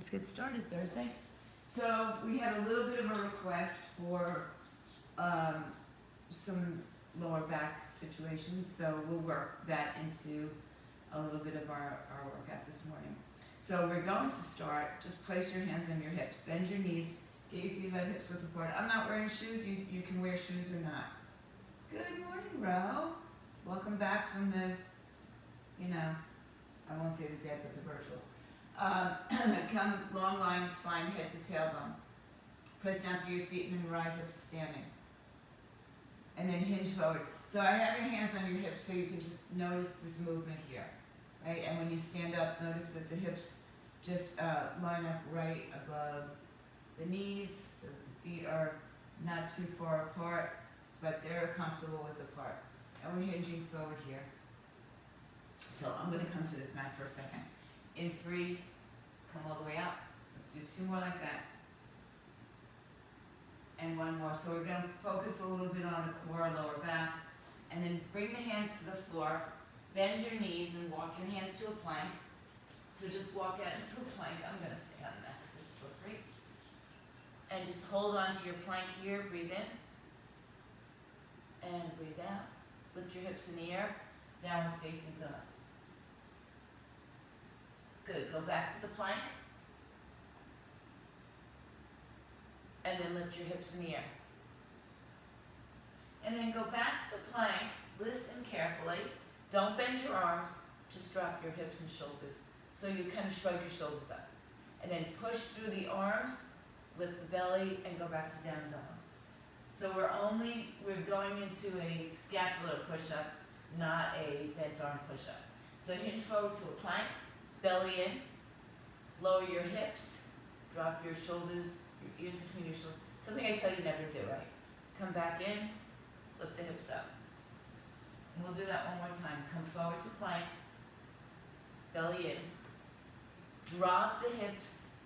let's get started Thursday. So we had a little bit of a request for some lower back situations, so we'll work that into a little bit of our workout this morning. So we're going to start, just place your hands on your hips, bend your knees, get your feet about hips width apart. I'm not wearing shoes, you can wear shoes or not. Good morning, Ro. Welcome back from the, I won't say the dead, but the virtual. Come long line, spine, head to tailbone. Press down through your feet and then rise up to standing. And then hinge forward. So I have your hands on your hips so you can just notice this movement here, right? And when you stand up, notice that the hips just line up right above the knees, so that the feet are not too far apart, but they're comfortable width apart. And we're hinging forward here. So I'm going to come to this mat for a second. In 3, come all the way out. Let's do 2 more like that. And 1 more. So we're going to focus a little bit on the core, lower back. And then bring the hands to the floor. Bend your knees and walk your hands to a plank. So just walk out into a plank. I'm going to stay on the mat because it's slippery. And just hold on to your plank here. Breathe in. And breathe out. Lift your hips in the air. Downward facing dog. Good. Go back to the plank. And then lift your hips in the air. And then go back to the plank. Listen carefully. Don't bend your arms. Just drop your hips and shoulders. So you kind of shrug your shoulders up. And then push through the arms, lift the belly, and go back to down dog. So we're going into a scapular push-up, not a bent arm push-up. So hinge forward to a plank. Belly in, lower your hips, drop your shoulders, your ears between your shoulders. Something I tell you never do, right? Come back in, lift the hips up. And we'll do that one more time. Come forward to plank, belly in, drop the hips,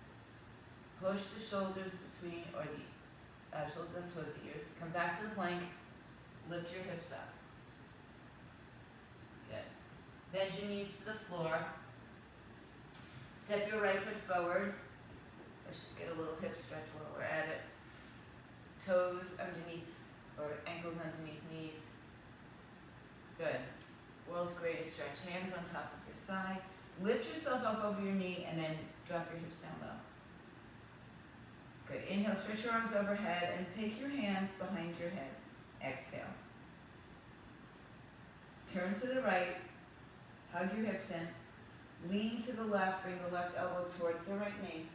push the shoulders between, or the shoulders up towards the ears. Come back to the plank, lift your hips up. Good. Bend your knees to the floor. Step your right foot forward. Let's just get a little hip stretch while we're at it. Toes underneath, or ankles underneath knees. Good. World's greatest stretch. Hands on top of your thigh. Lift yourself up over your knee and then drop your hips down low. Good. Inhale, stretch your arms overhead and take your hands behind your head. Exhale. Turn to the right. Hug your hips in. Lean to the left, bring the left elbow towards the right knee,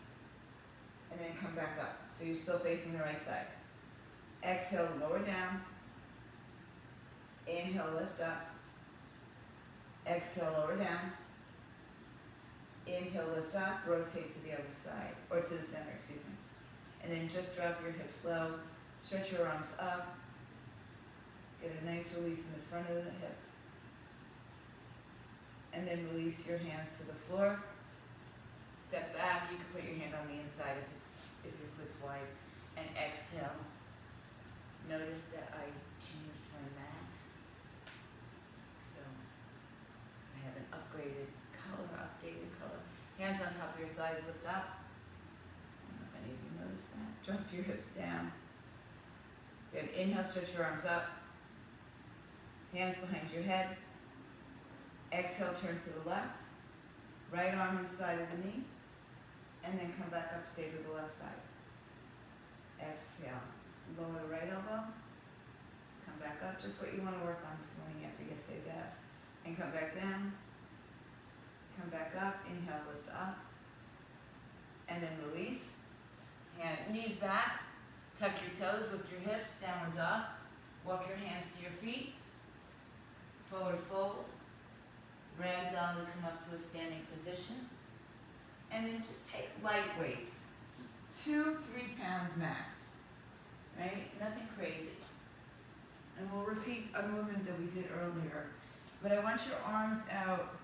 and then come back up. So you're still facing the right side. Exhale, lower down. Inhale, lift up. Exhale, lower down. Inhale, lift up, rotate to the other side, or to the center, excuse me. And then just drop your hips low, stretch your arms up, get a nice release in the front of the hip. And then release your hands to the floor. Step back. You can put your hand on the inside if your foot's wide. And exhale. Notice that I changed my mat. So I have an updated color. Hands on top of your thighs, lift up. I don't know if any of you noticed that. Drop your hips down. Good. Inhale, stretch your arms up. Hands behind your head. Exhale, turn to the left. Right arm inside of the knee. And then come back up, stay to the left side. Exhale. Lower the right elbow. Come back up. Just what you want to work on this morning after yesterday's abs. And come back down. Come back up. Inhale, lift up. And then release. Knees back. Tuck your toes. Lift your hips. Downward dog. Walk your hands to your feet. Forward fold. Ragdoll to come up to a standing position. And then just take light weights. Just 2-3 pounds max. Right? Nothing crazy. And we'll repeat a movement that we did earlier. But I want your arms out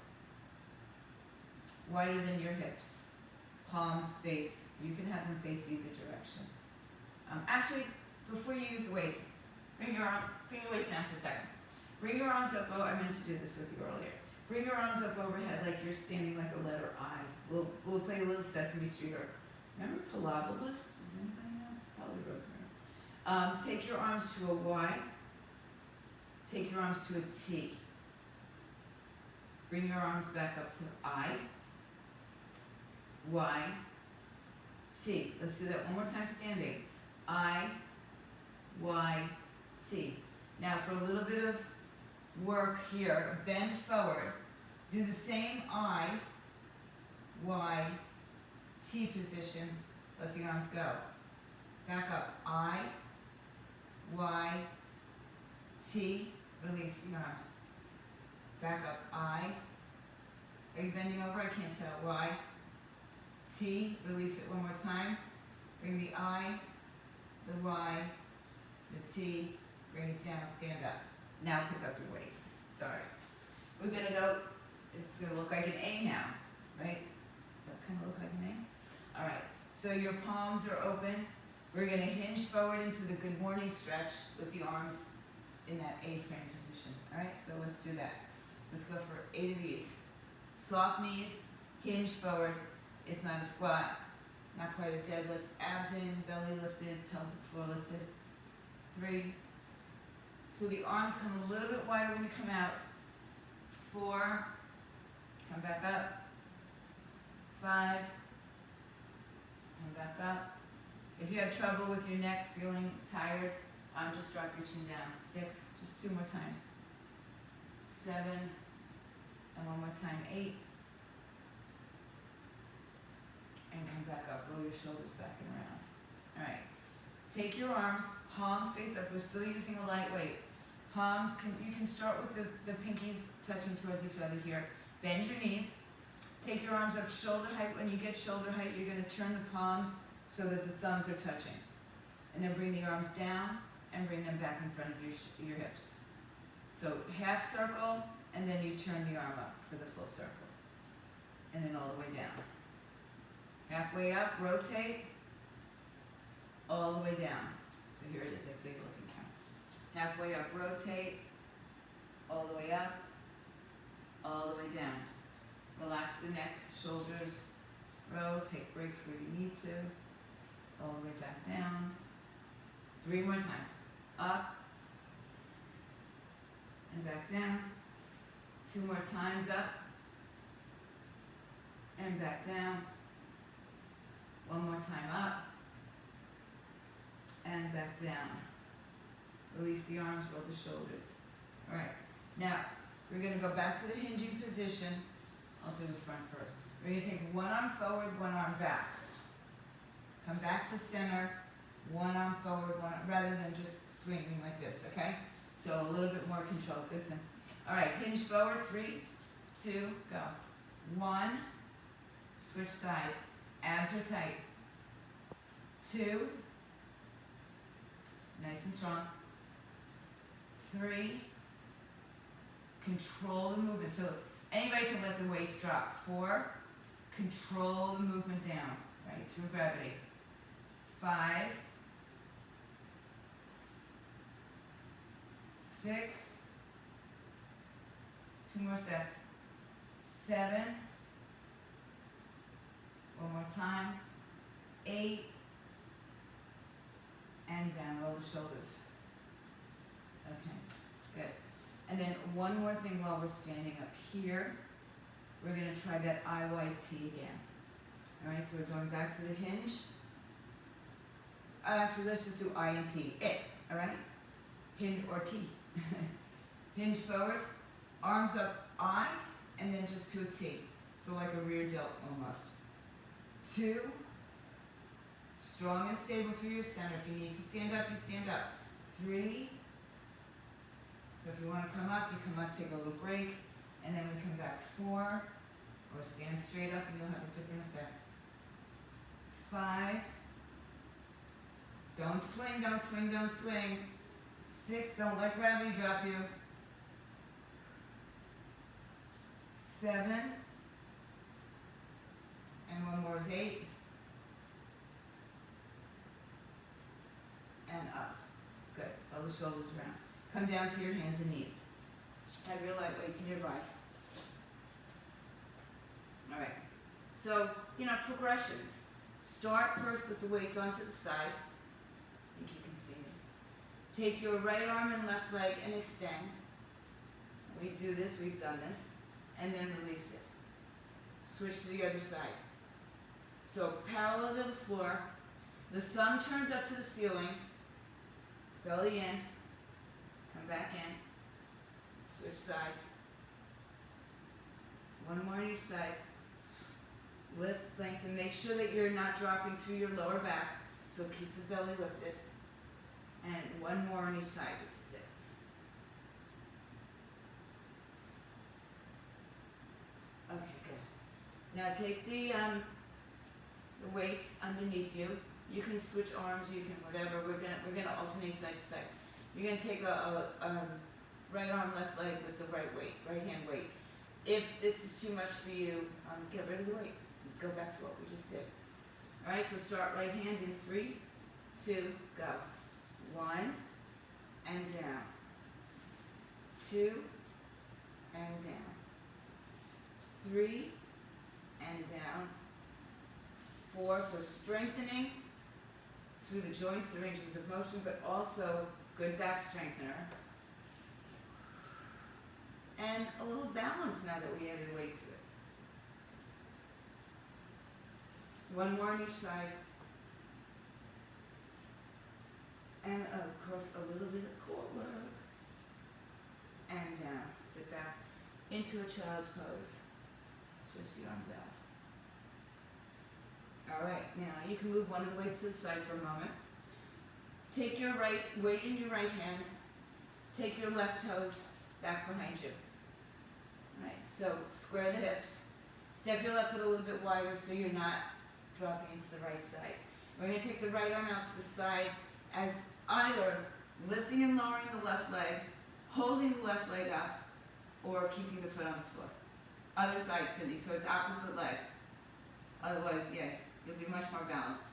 wider than your hips. Palms face. You can have them face either direction. Actually, before you use the weights, bring your weights down for a second. Bring your arms up. Oh, I meant to do this with you earlier. Bring your arms up overhead like you're standing like a letter I. We'll play a little Sesame Street or remember Palabobus? Does anybody know? Probably Rosemary. Take your arms to a Y. Take your arms to a T. Bring your arms back up to I. Y. T. Let's do that one more time standing. I. Y. T. Now for a little bit of work here, bend forward. Do the same I, Y, T position. Let the arms go. Back up. I, Y, T. Release the arms. Back up. I. Are you bending over? I can't tell. Y, T. Release it one more time. Bring the I, the Y, the T. Bring it down. Stand up. Now pick up your weights. Sorry. We're gonna go, it's gonna look like an A now, right? Does that kind of look like an A? All right, so your palms are open. We're gonna hinge forward into the good morning stretch with the arms in that A frame position. All right, so let's do that. Let's go for 8 of these. Soft knees, hinge forward. It's not a squat, not quite a deadlift. Abs in, belly lifted, pelvic floor lifted. 3. So the arms come a little bit wider when you come out. 4, come back up. 5, come back up. If you have trouble with your neck, feeling tired, just drop your chin down. 6, just 2 more times. 7, and one more time. 8, and come back up. Roll your shoulders back and around. All right. Take your arms, palms face up. We're still using a light weight. Palms, you can start with the pinkies touching towards each other here. Bend your knees. Take your arms up shoulder height. When you get shoulder height, you're going to turn the palms so that the thumbs are touching. And then bring the arms down and bring them back in front of your hips. So half circle, and then you turn the arm up for the full circle. And then all the way down. Halfway up, rotate. All the way down. So here it is, I say look and count. Halfway up, rotate, all the way up, all the way down. Relax the neck, shoulders, row, take breaks where you need to, all the way back down. 3 more times. Up, and back down. 2 more times up, and back down. 1 more time up, and back down. Release the arms, roll the shoulders. All right, now we're gonna go back to the hinging position. I'll do the front first. We're gonna take one arm forward, one arm back. Come back to center, one arm forward, rather than just swinging like this, okay? So a little bit more control, good simple. All right, hinge forward, 3, 2, go. 1, switch sides, abs are tight. 2, nice and strong. 3, control the movement. So anybody can let the waist drop. 4, control the movement down, right, through gravity. 5, 6, 2 more sets. 7, one more time. 8, and down, roll the shoulders. Okay, good. And then one more thing while we're standing up here. We're gonna try that IYT again. All right, so we're going back to the hinge. Actually, let's just do I and T. It, all right? Hinge or T. Hinge forward, arms up I, and then just to a T. So like a rear delt almost. 2, strong and stable through your center. If you need to stand up, you stand up. 3, so if you want to come up, you come up, take a little break, and then we come back. 4, or stand straight up and you'll have a different effect. 5, don't swing, don't swing, don't swing. 6, don't let gravity drop you. 7, and one more is 8. And up. Good. Roll the shoulders around. Come down to your hands and knees. Have your light weights nearby. So, progressions. Start first with the weights onto the side. I think you can see me. Take your right arm and left leg and extend. We do this, we've done this. And then release it. Switch to the other side. So parallel to the floor. The thumb turns up to the ceiling. Belly in. Come back in. Switch sides. One more on each side. Lift, lengthen. Make sure that you're not dropping through your lower back. So keep the belly lifted. And one more on each side. This is 6. Okay, good. Now take the weights underneath you. You can switch arms. You can whatever. We're gonna alternate side to side. You're gonna take a right arm, left leg with the right weight, right hand weight. If this is too much for you, get rid of the weight. Go back to what we just did. All right. So start right hand in 3, 2, go. 1 and down. 2 and down. 3 and down. 4, so strengthening through the joints, the ranges of motion, but also good back strengthener. And a little balance now that we added weight to it. One more on each side. And of course a little bit of core work. And down. Sit back into a child's pose. Switch the arms out. Alright, now you can move one of the weights to the side for a moment. Take your right weight in your right hand. Take your left toes back behind you. Alright, so square the hips. Step your left foot a little bit wider so you're not dropping into the right side. We're going to take the right arm out to the side as either lifting and lowering the left leg, holding the left leg up, or keeping the foot on the floor. Other side, Cindy, so it's opposite leg. Otherwise, yeah, you'll be much more balanced.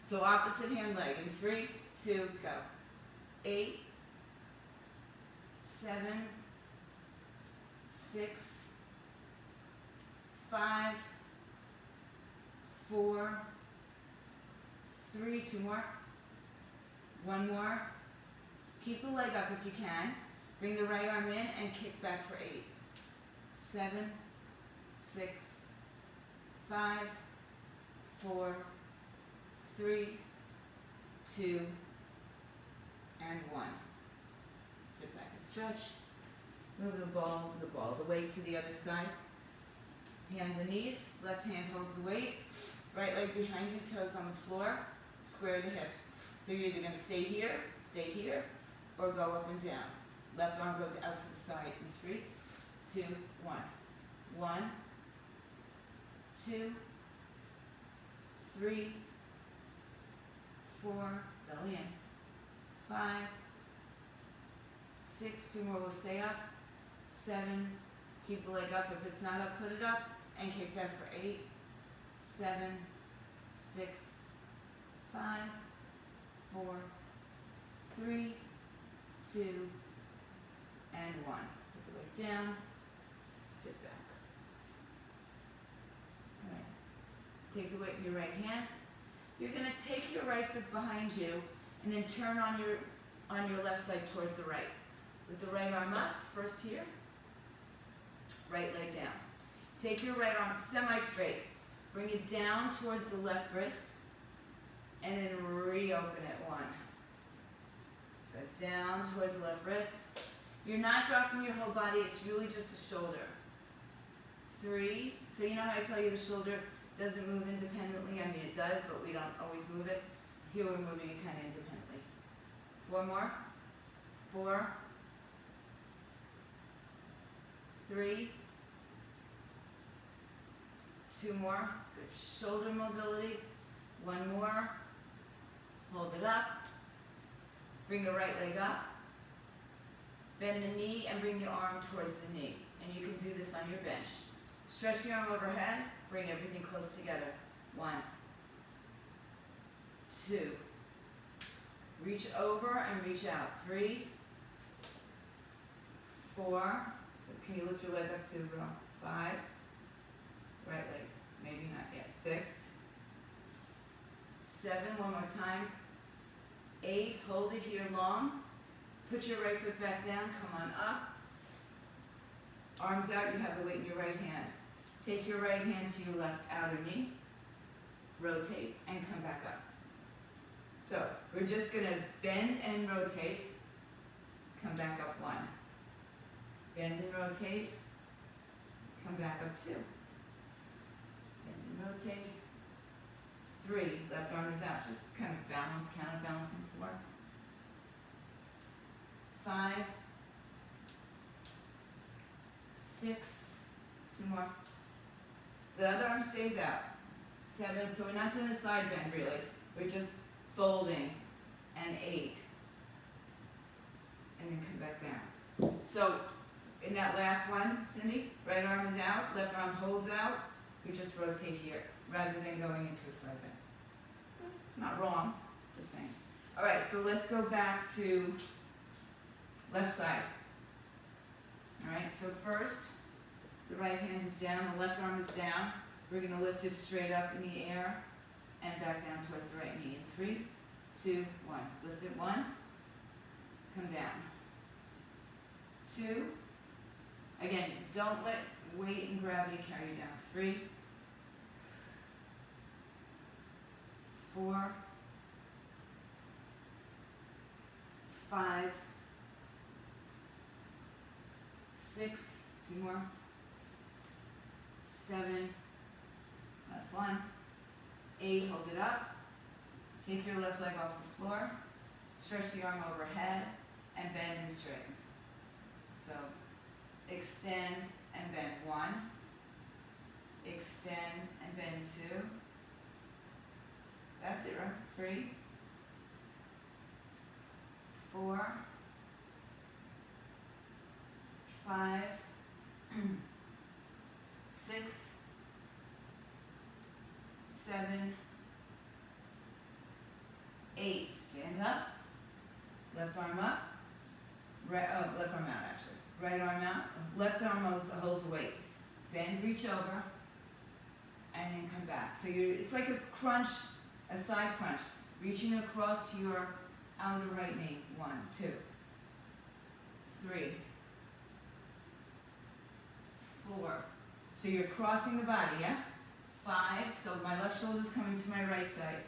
So opposite hand leg in 3, 2, go. 8, 7, 6, 5, 4, 3, 2 more. 1 more. Keep the leg up if you can. Bring the right arm in and kick back for 8. 7, 6, 5, 4, 3, 2, and 1. Sit back and stretch. Move the weight to the other side. Hands and knees. Left hand holds the weight. Right leg behind you, toes on the floor. Square the hips. So you're either going to stay here, or go up and down. Left arm goes out to the side in 3, 2, 1. 1, 2, 3, 4, belly in. 5, 6, 2 more will stay up. 7, keep the leg up. If it's not up, put it up and kick back for 8, 7, 6, 5, 4, 3, 2, and 1. Put the weight down. Sit back. All right. Take the weight in your right hand. You're going to take your right foot behind you and then turn on your left side towards the right. With the right arm up, first here, right leg down. Take your right arm semi-straight. Bring it down towards the left wrist and then reopen it. 1. So down towards the left wrist. You're not dropping your whole body, it's really just the shoulder. 3, so you know how I tell you the shoulder doesn't move independently? I mean it does, but we don't always move it. Here we're moving it kind of independently. 4 more. 4, 3, 2 more. Good shoulder mobility. 1 more. Hold it up. Bring the right leg up. Bend the knee and bring the arm towards the knee. And you can do this on your bench. Stretch the arm overhead. Bring everything close together. 1, 2. Reach over and reach out. 3, 4. So can you lift your leg up to 5? Right leg. maybe not yet. 6, 7, one more time. 8, hold it here long. Put your right foot back down, come on up. Arms out, you have the weight in your right hand. Take your right hand to your left outer knee. Rotate and come back up. So we're just gonna bend and rotate. Come back up 1. Bend and rotate. Come back up 2. Bend and rotate. 3, left arm is out. Just kind of balance, counterbalancing. 4. 5. 6. 2 more. The other arm stays out. 7. So we're not doing a side bend really. We're just folding. And 8. And then come back down. So in that last one, Cindy, right arm is out, left arm holds out. We just rotate here rather than going into a side bend. It's not wrong, just saying. All right, so let's go back to left side. All right, so first, the right hand is down, the left arm is down. We're gonna lift it straight up in the air and back down towards the right knee. In 3, 2, 1. Lift it 1, come down. 2, again, don't let weight and gravity carry you down. 3, 4, 5, 6, 2 more, 7, last one, 8, hold it up, take your left leg off the floor, stretch the arm overhead, and bend and straighten. So, extend and bend 1, extend and bend 2, that's it, right? 3, 4, 5, 6, 7, 8. Stand up, left arm up, right, left arm out actually. Right arm out, left arm holds the weight. Bend, reach over, and then come back. So it's like a crunch, a side crunch. Reaching across to your outer right knee. 1, 2, 3, 4. So you're crossing the body, yeah? 5, so my left shoulder's coming to my right side.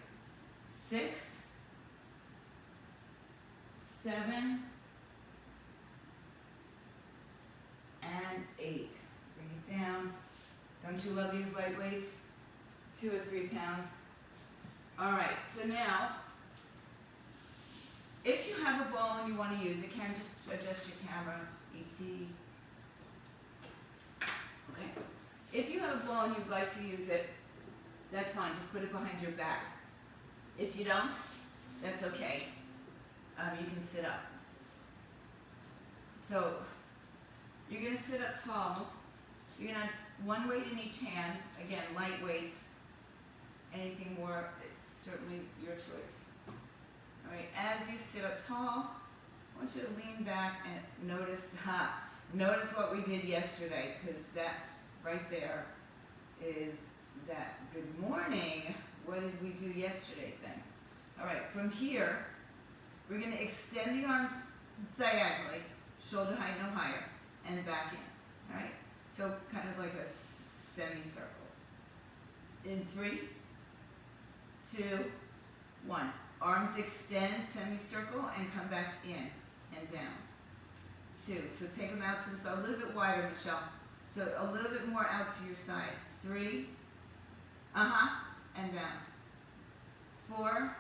6, 7, and 8. Bring it down. Don't you love these light weights? 2 or 3 pounds. All right, so now, if you have a ball and you want to use it, Karen, just adjust your camera, ET. Okay. If you have a ball and you'd like to use it, that's fine. Just put it behind your back. If you don't, that's okay. You can sit up. So, you're going to sit up tall. You're going to have one weight in each hand. Again, light weights. Anything more, it's certainly your choice. All right, as you sit up tall, I want you to lean back and notice what we did yesterday, because that right there is that good morning, what did we do yesterday thing. All right, from here, we're going to extend the arms diagonally, shoulder height no higher, and back in. All right, so kind of like a semicircle. In 3, 2, 1. Arms extend, semicircle, and come back in and down. 2. So take them out to the side, a little bit wider, Michelle. So a little bit more out to your side. 3, and down. 4,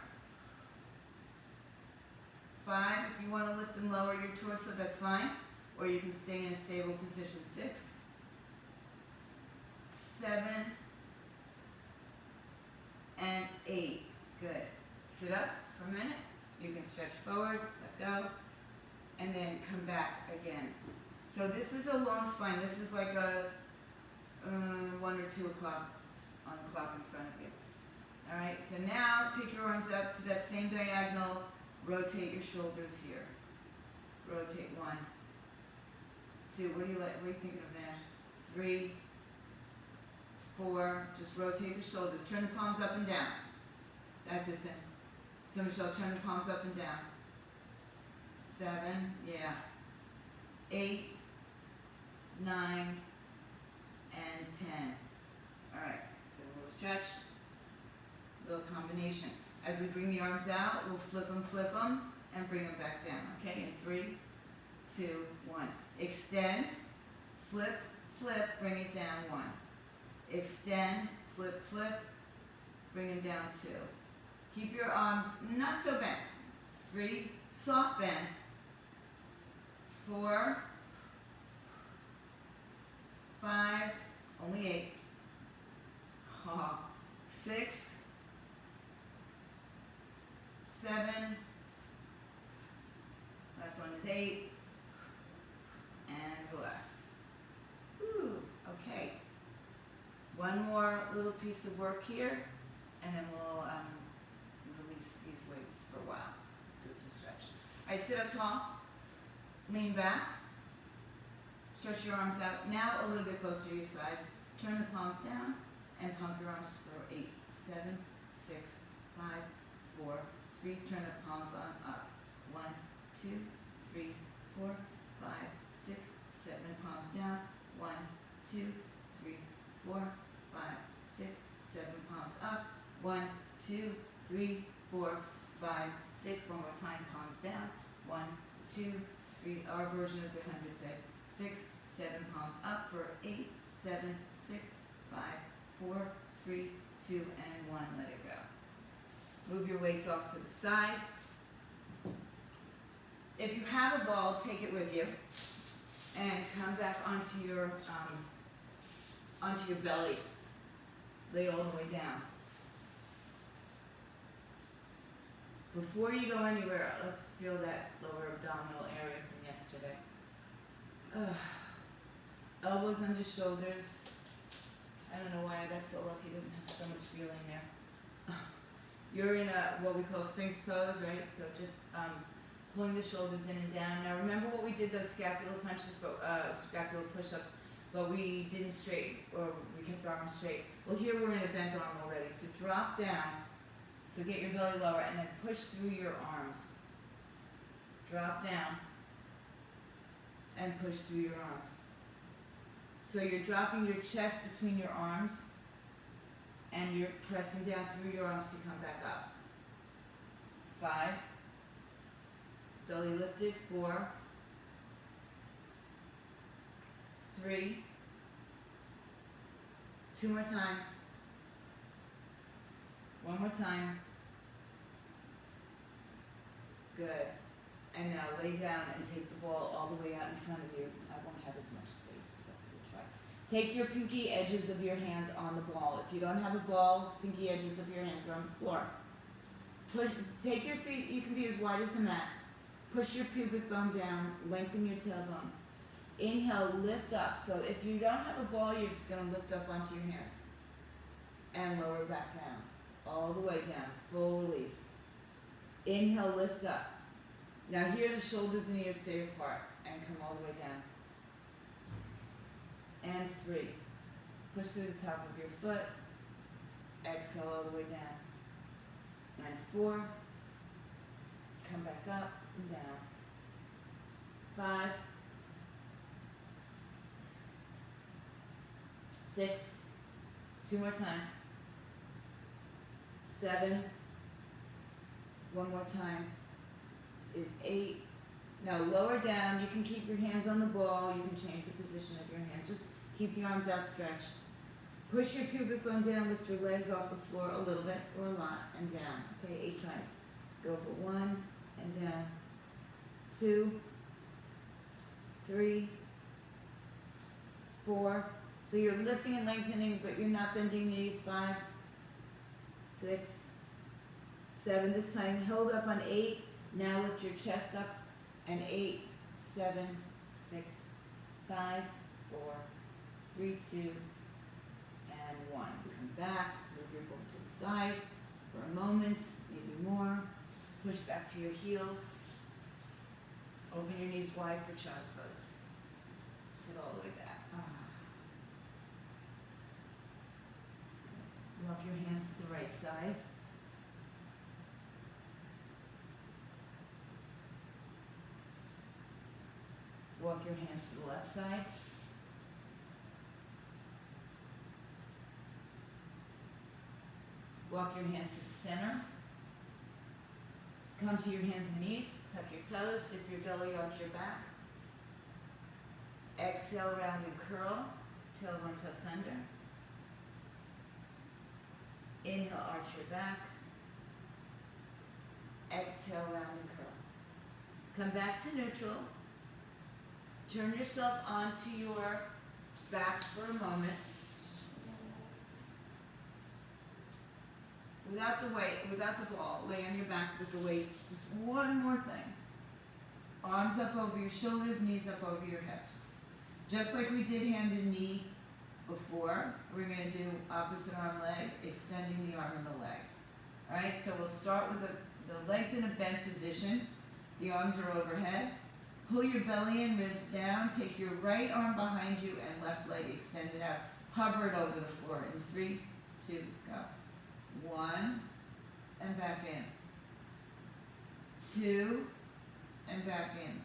5. If you want to lift and lower your torso, that's fine. Or you can stay in a stable position. 6, 7, and 8. Good. Sit up for a minute. You can stretch forward, let go, and then come back again. So this is a long spine. This is like a 1 or 2 o'clock on the clock in front of you. All right. So now take your arms up to that same diagonal. Rotate your shoulders here. Rotate 1, 2. What are you thinking of, Nash? 3, 4, just rotate the shoulders, turn the palms up and down. That's it, Sim. So Michelle, turn the palms up and down. 7, yeah. 8, 9, and 10. Alright, get a little stretch, little combination. As we bring the arms out, we'll flip them, and bring them back down. Okay, in 3, 2, 1. Extend, flip, flip, bring it down, 1. Extend, flip, flip, bring it down, 2. Keep your arms not so bent. 3, soft bend. 4, 5, only 8. 6, 7, last one is 8, and relax. Whew, okay. One more little piece of work here, and then we'll release these weights for a while. Do some stretch. All right, sit up tall, lean back, stretch your arms out. Now a little bit closer to your sides. Turn the palms down and pump your arms for 8, 7, 6, 5, 4, 3. Turn the palms on up. 1, 2, 3, 4, 5, 6, 7. Palms down. 1, 2, 3, 4, 5, 6, 7. Palms up. 1, 2, 3, 4, 5, 6. One more time. Palms down. 1, 2, 3. Our version of the 100 today. 6, 7. Palms up for 8, 7, 6, 5, 4, 3, 2, and 1. Let it go. Move your waist off to the side. If you have a ball, take it with you, and come back onto your belly. Lay all the way down. Before you go anywhere, let's feel that lower abdominal area from yesterday. Elbows under shoulders. I don't know why I got so lucky to have so much feeling there. You're in what we call Sphinx pose, right? So just pulling the shoulders in and down. Now remember what we did, those scapular punches, scapular push-ups, but we didn't straighten, or we kept our arms straight. Well, here we're in a bent arm already. So drop down, so get your belly lower, and then push through your arms. Drop down, and push through your arms. So you're dropping your chest between your arms, and you're pressing down through your arms to come back up. 5, belly lifted. 4, 3, 2 more times. 1 more time. Good. And now lay down and take the ball all the way out in front of you. I won't have as much space, but we'll try. Take your pinky edges of your hands on the ball. If you don't have a ball, pinky edges of your hands are on the floor. Take your feet, you can be as wide as the mat. Push your pubic bone down, lengthen your tailbone. Inhale, lift up. So if you don't have a ball, you're just going to lift up onto your hands. And lower back down. All the way down. Full release. Inhale, lift up. Now here the shoulders and ears stay apart. And come all the way down. And 3. Push through the top of your foot. Exhale all the way down. And 4. Come back up and down. 5. 6. 2 more times. 7. 1 more time is 8. Now lower down. You can keep your hands on the ball. You can change the position of your hands. Just keep the arms outstretched. Push your pubic bone down. Lift your legs off the floor a little bit or a lot and down. Okay, 8 times. Go for 1 and down. 2, 3, 4. So you're lifting and lengthening, but you're not bending knees. 5, 6, 7. This time held up on 8. Now lift your chest up. And 8, 7, 6, 5, 4, 3, 2, and 1. Come back. Move your foot to the side for a moment, maybe more. Push back to your heels. Open your knees wide for child's pose. Sit all the way back. Walk your hands to the right side. Walk your hands to the left side. Walk your hands to the center. Come to your hands and knees. Tuck your toes. Dip your belly arch your back. Exhale, round and curl. Tailbone tucks under. Inhale, arch your back. Exhale, round and curl. Come back to neutral. Turn yourself onto your backs for a moment. Without the weight, without the ball, lay on your back with the weights. Just one more thing. Arms up over your shoulders, knees up over your hips. Just like we did hand and knee before, we're going to do opposite arm leg, extending the arm and the leg. Alright, so we'll start with the legs in a bent position. The arms are overhead. Pull your belly and ribs down. Take your right arm behind you and left leg extended out. Hover it over the floor in 3, 2, go. 1, and back in. 2, and back in.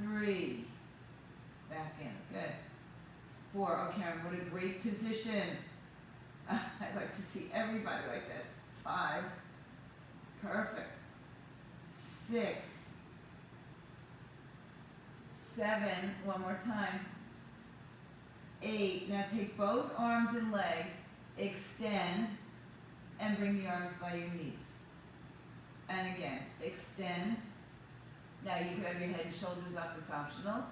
3, back in. Good. 4, okay, what a great position. I'd like to see everybody like this. 5, perfect. 6, 7, one more time. 8, now take both arms and legs, extend, and bring the arms by your knees. And again, extend. Now you could have your head and shoulders up, it's optional.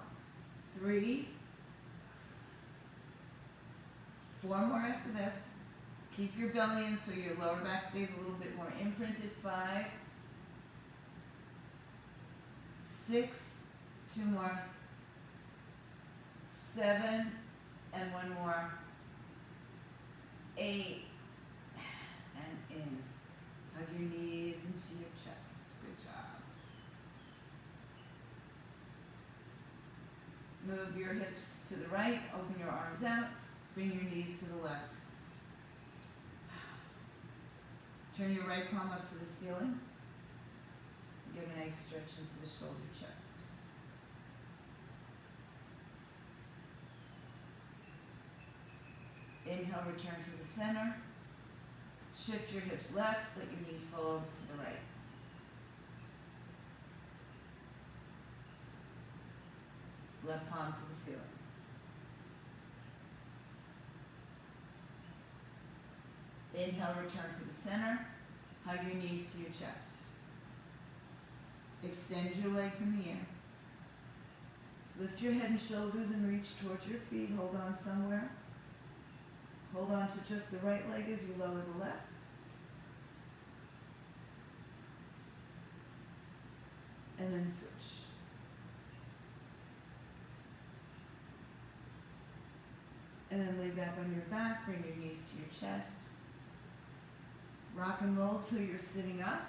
3, 4 more after this. Keep your belly in so your lower back stays a little bit more imprinted. 5, 6, 2 more. 7, and 1 more. 8, and in. Hug your knees into your chest. Good job. Move your hips to the right, open your arms out, bring your knees to the left. Turn your right palm up to the ceiling. Give a nice stretch into the shoulder chest. Inhale, return to the center. Shift your hips left, let your knees fall over to the right. Left palm to the ceiling. Inhale, return to the center. Hug your knees to your chest. Extend your legs in the air. Lift your head and shoulders and reach towards your feet. Hold on somewhere. Hold on to just the right leg as you lower the left. And then switch. And then lay back on your back, bring your knees to your chest. Rock and roll till you're sitting up.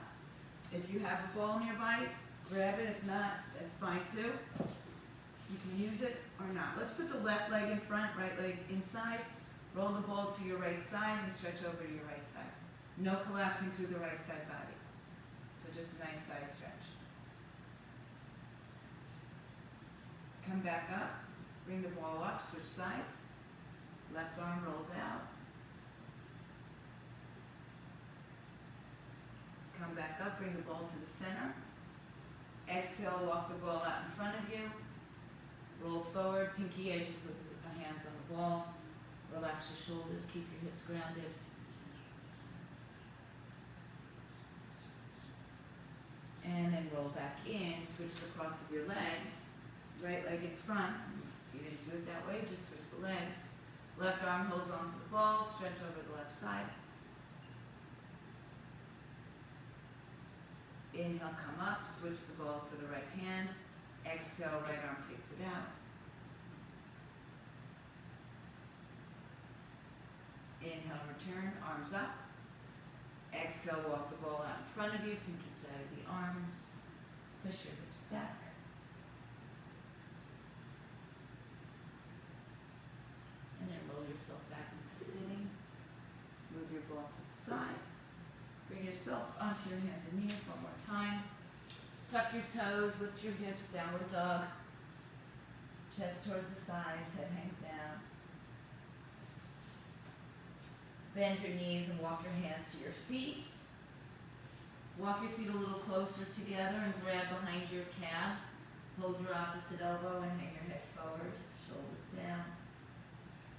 If you have a ball nearby, grab it. If not, that's fine too. You can use it or not. Let's put the left leg in front, right leg inside. Roll the ball to your right side and stretch over to your right side. No collapsing through the right side body. So just a nice side stretch. Come back up, bring the ball up, switch sides. Left arm rolls out. Come back up, bring the ball to the center. Exhale, walk the ball out in front of you. Roll forward, pinky edges of the hands on the ball. Relax your shoulders, keep your hips grounded. And then roll back in, switch the cross of your legs. Right leg in front. If you didn't do it that way, just switch the legs. Left arm holds onto the ball, stretch over the left side. Inhale, come up, switch the ball to the right hand. Exhale, right arm takes it out. Inhale, return, arms up. Exhale, walk the ball out in front of you, pinky side of the arms. Push your hips back. And then roll yourself back into sitting. side. Bring yourself onto your hands and knees one more time. Tuck your toes, lift your hips, downward dog. Chest towards the thighs, head hangs down. Bend your knees and walk your hands to your feet. Walk your feet a little closer together and grab behind your calves. Hold your opposite elbow and hang your head forward, shoulders down.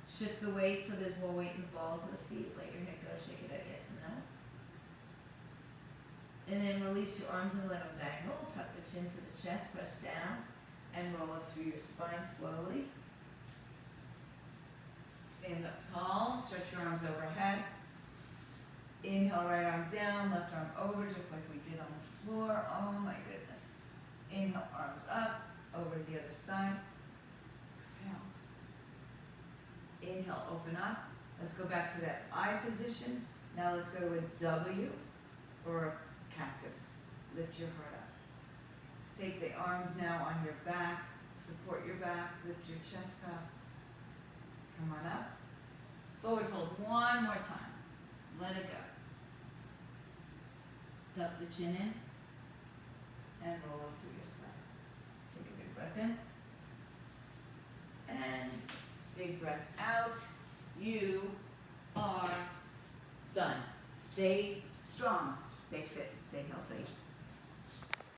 Shift the weight so there's more weight in the balls of the feet. Let your head go, shake it out, yes and no. And then release your arms and let them dangle. Tuck the chin to the chest, press down, and roll up through your spine slowly. Stand up tall, stretch your arms overhead. Inhale, right arm down, left arm over, just like we did on the floor. Oh my goodness. Inhale, arms up, over to the other side. Exhale. Inhale, open up. Let's go back to that I position. Now let's go to a W or a cactus. Lift your heart up. Take the arms now on your back. Support your back. Lift your chest up. Come on up. Forward fold one more time. Let it go. Tuck the chin in and roll up through your spine. Take a big breath in and big breath out. You are done. Stay strong, stay fit, stay healthy.